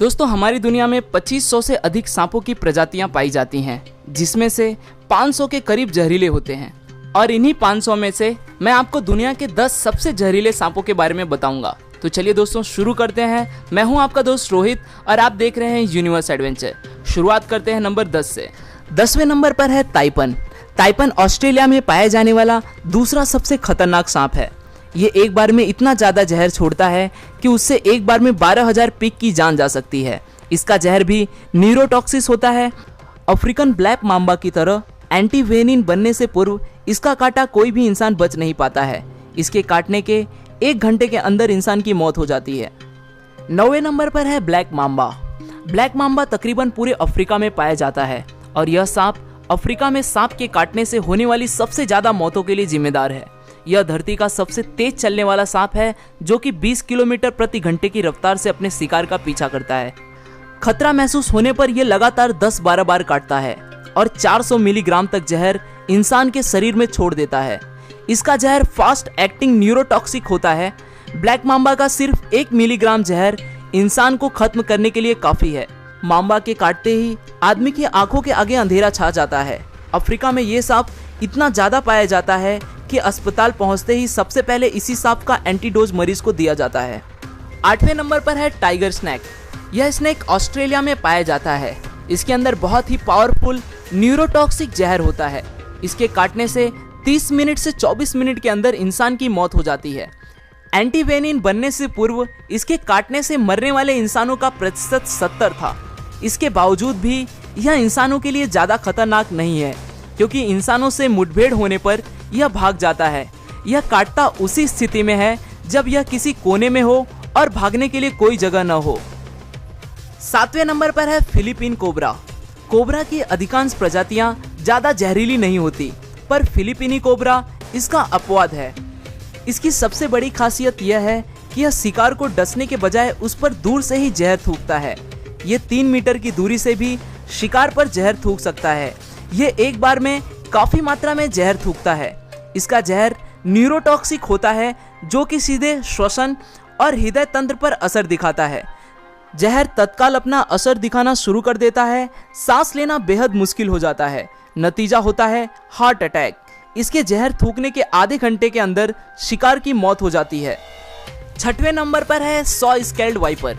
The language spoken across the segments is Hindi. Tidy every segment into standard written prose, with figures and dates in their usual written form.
दोस्तों हमारी दुनिया में 2500 से अधिक सांपों की प्रजातियां पाई जाती हैं, जिसमें से 500 के करीब जहरीले होते हैं। और इन्हीं 500 में से मैं आपको दुनिया के 10 सबसे जहरीले सांपों के बारे में बताऊंगा। तो चलिए दोस्तों शुरू करते हैं। मैं हूं आपका दोस्त रोहित और आप देख रहे हैं यूनिवर्स एडवेंचर। शुरुआत करते हैं नंबर 10 से। 10वें नंबर पर है ताइपन। ताइपन ऑस्ट्रेलिया में पाया जाने वाला दूसरा सबसे खतरनाक सांप है। ये एक बार में इतना ज़्यादा जहर छोड़ता है कि उससे एक बार में 12,000 पिग की जान जा सकती है। इसका जहर भी न्यूरोटॉक्सिस होता है। अफ्रीकन ब्लैक मांबा की तरह एंटीवेनिन बनने से पूर्व इसका काटा कोई भी इंसान बच नहीं पाता है। इसके काटने के 1 घंटे के अंदर इंसान की मौत हो जाती है। 9वें नंबर पर है ब्लैक मांबा। ब्लैक मांबा तकरीबन पूरे अफ्रीका में पाया जाता है और यह सांप अफ्रीका में सांप के काटने से होने वाली सबसे ज़्यादा मौतों के लिए जिम्मेदार है। यह धरती का सबसे तेज चलने वाला सांप है, जो कि 20 किलोमीटर प्रति घंटे की रफ्तार से अपने शिकार का पीछा करता है। खतरा महसूस होने पर यह लगातार 10-12 बार काटता है और 400 मिलीग्राम तक जहर इंसान के शरीर में छोड़ देता है। इसका जहर फास्ट एक्टिंग न्यूरोटॉक्सिक होता है। ब्लैक मांबा का सिर्फ 1 मिलीग्राम जहर इंसान को खत्म करने के लिए काफी है। मांबा के काटते ही आदमी की आंखों के आगे अंधेरा छा जाता है। अफ्रीका में ये सांप इतना ज्यादा पाया जाता है कि अस्पताल पहुंचते ही सबसे पहले इसी सांप का एंटीडोज मरीज को दिया जाता है। 8वें नंबर पर है टाइगर स्नैक। यह स्नैक ऑस्ट्रेलिया में पाया जाता है। इसके अंदर बहुत ही पावरफुल न्यूरोटॉक्सिक जहर होता है। इसके काटने से 30 मिनट से 24 मिनट के अंदर इंसान की मौत हो जाती है। एंटीवेनिन बनने से पूर्व इसके काटने से मरने वाले इंसानों का प्रतिशत 70 था। इसके बावजूद भी यह इंसानों के लिए ज़्यादा खतरनाक नहीं है, क्योंकि इंसानों से मुठभेड़ होने पर यह भाग जाता है। यह काटता उसी स्थिति में है जब यह किसी कोने में हो और भागने के लिए कोई जगह न हो। 7वें नंबर पर है फिलीपीन कोबरा। कोबरा की अधिकांश प्रजातियां ज़्यादा जहरीली नहीं होती, पर फिलीपीनी कोबरा इसका अपवाद है। इसकी सबसे बड़ी खासियत यह है कि यह शिकार को डसने के बजाय उस पर दूर से ही जहर थूकता है। ये 3 मीटर की दूरी से भी शिकार पर जहर थूक सकता है। ये एक बार में काफी मात्रा में जहर थूकता है। इसका जहर न्यूरोटॉक्सिक होता है, जो कि सीधे श्वसन और हृदय तंत्र पर असर दिखाता है। जहर तत्काल अपना असर दिखाना शुरू कर देता है। सांस लेना बेहद मुश्किल हो जाता है। नतीजा होता है हार्ट अटैक। इसके जहर थूकने के आधे घंटे के अंदर शिकार की मौत हो जाती है। 6वें नंबर पर है सॉ स्केल्ड वाइपर।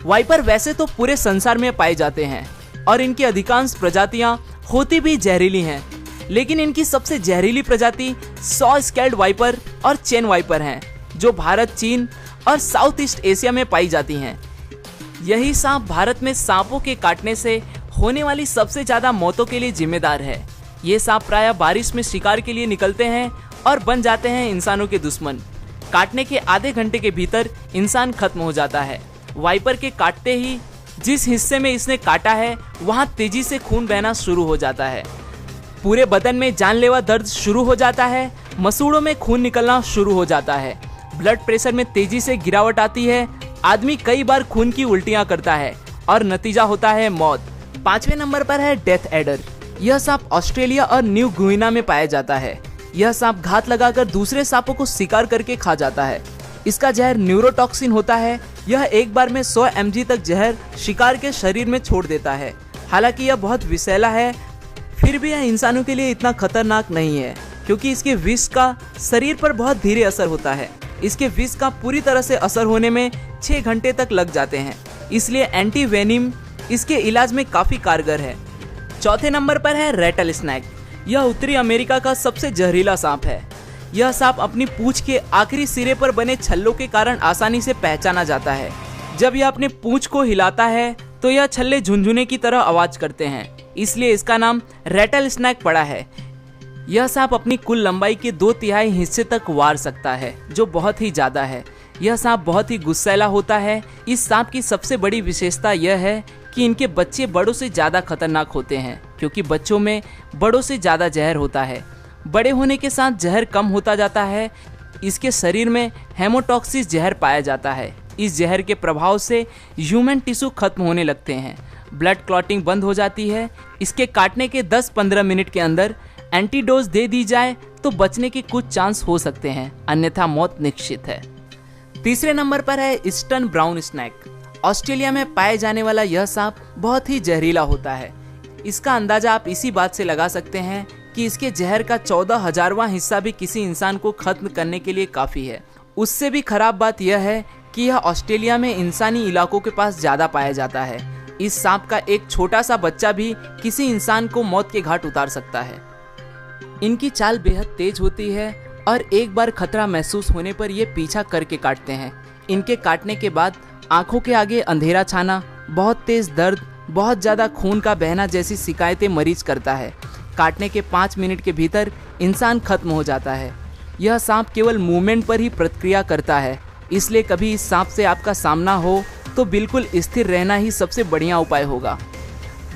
वाइपर वैसे तो पूरे संसार में पाए जाते हैं और इनकी अधिकांश प्रजातियां होती भी जहरीली हैं, लेकिन इनकी सबसे जहरीली प्रजाति सॉ स्केल्ड वाइपर और चेन वाइपर हैं, जो भारत, चीन और साउथ ईस्ट एशिया में पाई जाती हैं। यही सांप भारत में सांपों के काटने से होने वाली सबसे ज्यादा मौतों के लिए जिम्मेदार है। ये सांप प्रायः बारिश में शिकार के लिए निकलते हैं और बन जाते हैं इंसानों के दुश्मन। काटने के आधे घंटे के भीतर इंसान खत्म हो जाता है। वाइपर के काटते ही जिस हिस्से में इसने काटा है वहां तेजी से खून बहना शुरू हो जाता है। पूरे बदन में जानलेवा दर्द शुरू हो जाता है। मसूड़ों में खून निकलना शुरू हो जाता है। ब्लड प्रेशर में तेजी से गिरावट आती है। आदमी कई बार खून की उल्टियां करता है और नतीजा होता है मौत। 5वें नंबर पर है डेथ एडर। यह सांप ऑस्ट्रेलिया और न्यू गुइना में पाया जाता है। यह सांप घात लगाकर दूसरे सांपों को शिकार करके खा जाता है। इसका जहर न्यूरोटॉक्सिन होता है। यह एक बार में 100 mg तक जहर शिकार के शरीर में छोड़ देता है। हालांकि यह बहुत विषैला है, फिर भी यह इंसानों के लिए इतना खतरनाक नहीं है, क्योंकि इसके विष का शरीर पर बहुत धीरे असर होता है। इसके विष का पूरी तरह से असर होने में 6 घंटे तक लग जाते हैं, इसलिए एंटीवेनिम इसके इलाज में काफी कारगर है। 4थे नंबर पर है रेटल स्नैक। यह उत्तरी अमेरिका का सबसे जहरीला सांप है। यह सांप अपनी पूंछ के आखिरी सिरे पर बने छल्लों के कारण आसानी से पहचाना जाता है। जब यह अपने पूंछ को हिलाता है तो यह छल्ले झुनझुने की तरह आवाज करते हैं, इसलिए इसका नाम रेटल स्नैक पड़ा है। यह सांप अपनी कुल लंबाई के 2/3 हिस्से तक वार सकता है, जो बहुत ही ज्यादा है। यह सांप बहुत ही गुस्सैला होता है। इस सांप की सबसे बड़ी विशेषता यह है कि इनके बच्चे बड़ों से ज्यादा खतरनाक होते हैं, क्योंकि बच्चों में बड़ों से ज्यादा जहर होता है। बड़े होने के साथ जहर कम होता जाता है। इसके शरीर में हेमोटॉक्सिस जहर पाया जाता है। इस जहर के प्रभाव से ह्यूमन टिश्यू खत्म होने लगते हैं। ब्लड क्लॉटिंग बंद हो जाती है। इसके काटने के 10-15 मिनट के अंदर एंटीडोज दे दी जाए तो बचने के कुछ चांस हो सकते हैं, अन्यथा मौत निश्चित है। तीसरे नंबर पर है ईस्टर्न ब्राउन स्नैक। ऑस्ट्रेलिया में पाए जाने वाला यह सांप बहुत ही जहरीला होता है। इसका अंदाजा आप इसी बात से लगा सकते हैं कि इसके जहर का 14,000वां हिस्सा भी किसी इंसान को खत्म करने के लिए काफ़ी है। उससे भी खराब बात यह है कि यह ऑस्ट्रेलिया में इंसानी इलाकों के पास ज़्यादा पाया जाता है। इस सांप का एक छोटा सा बच्चा भी किसी इंसान को मौत के घाट उतार सकता है। इनकी चाल बेहद तेज होती है और एक बार खतरा महसूस होने पर ये पीछा करके काटते हैं। इनके काटने के बाद आंखों के आगे अंधेरा छाना, बहुत तेज दर्द, बहुत ज़्यादा खून का बहना जैसी शिकायतें मरीज करता है। काटने के 5 मिनट के भीतर इंसान खत्म हो जाता है। यह सांप केवल मूवमेंट पर ही प्रतिक्रिया करता है, इसलिए कभी इस सांप से आपका सामना हो तो बिल्कुल स्थिर रहना ही सबसे बढ़िया उपाय होगा।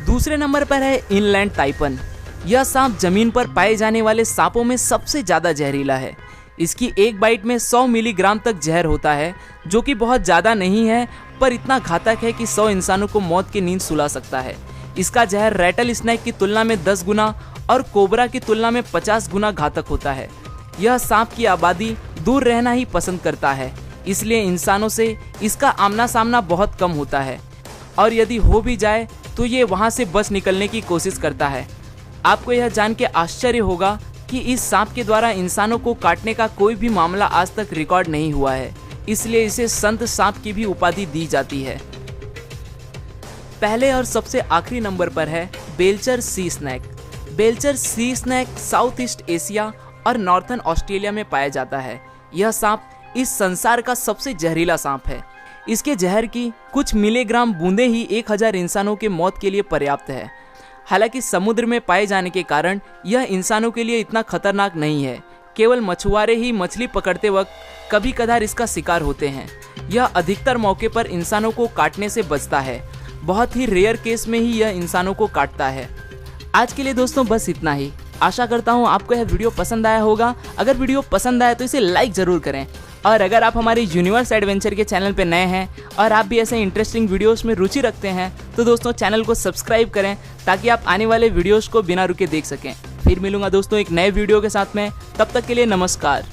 दूसरे नंबर पर है इनलैंड ताइपन। यह सांप जमीन पर पाए जाने वाले सांपों में सबसे ज़्यादा जहरीला है। इसकी एक बाइट में 100 मिलीग्राम तक जहर होता है, जो कि बहुत ज़्यादा नहीं है पर इतना घातक है कि 100 इंसानों को मौत की नींद सुला सकता है। इसका जहर रैटल स्नेक की तुलना में 10 गुना और कोबरा की तुलना में 50 गुना घातक होता है। यह सांप की आबादी दूर रहना ही पसंद करता है, इसलिए इंसानों से इसका आमना सामना बहुत कम होता है और यदि हो भी जाए तो ये वहाँ से बच निकलने की कोशिश करता है। आपको यह जान के आश्चर्य होगा कि इस सांप के द्वारा इंसानों को काटने का कोई भी मामला आज तक रिकॉर्ड नहीं हुआ है, इसलिए इसे संत सांप की भी उपाधि दी जाती है। पहले और सबसे आखिरी नंबर पर है Belcher sea snake. Belcher sea snake south east Asia और नॉर्थर्न ऑस्ट्रेलिया में पाया जाता है। यह सांप इस संसार का सबसे जहरीला सांप है। इसके जहर की कुछ मिलीग्राम बूंदें ही 1000 इंसानों के मौत के लिए पर्याप्त है। हालांकि समुद्र में पाए जाने के कारण यह इंसानों के लिए इतना खतरनाक नहीं है। केवल मछुआरे ही मछली पकड़ते वक्त कभी कभार इसका शिकार होते हैं। यह अधिकतर मौके पर इंसानों को काटने से बचता है। बहुत ही रेयर केस में ही यह इंसानों को काटता है। आज के लिए दोस्तों बस इतना ही। आशा करता हूँ आपको यह वीडियो पसंद आया होगा। अगर वीडियो पसंद आया तो इसे लाइक ज़रूर करें और अगर आप हमारे यूनिवर्स एडवेंचर के चैनल पर नए हैं और आप भी ऐसे इंटरेस्टिंग वीडियोस में रुचि रखते हैं तो दोस्तों चैनल को सब्सक्राइब करें ताकि आप आने वाले वीडियोस को बिना रुके देख सकें। फिर मिलूंगा दोस्तों एक नए वीडियो के साथ में, तब तक के लिए नमस्कार।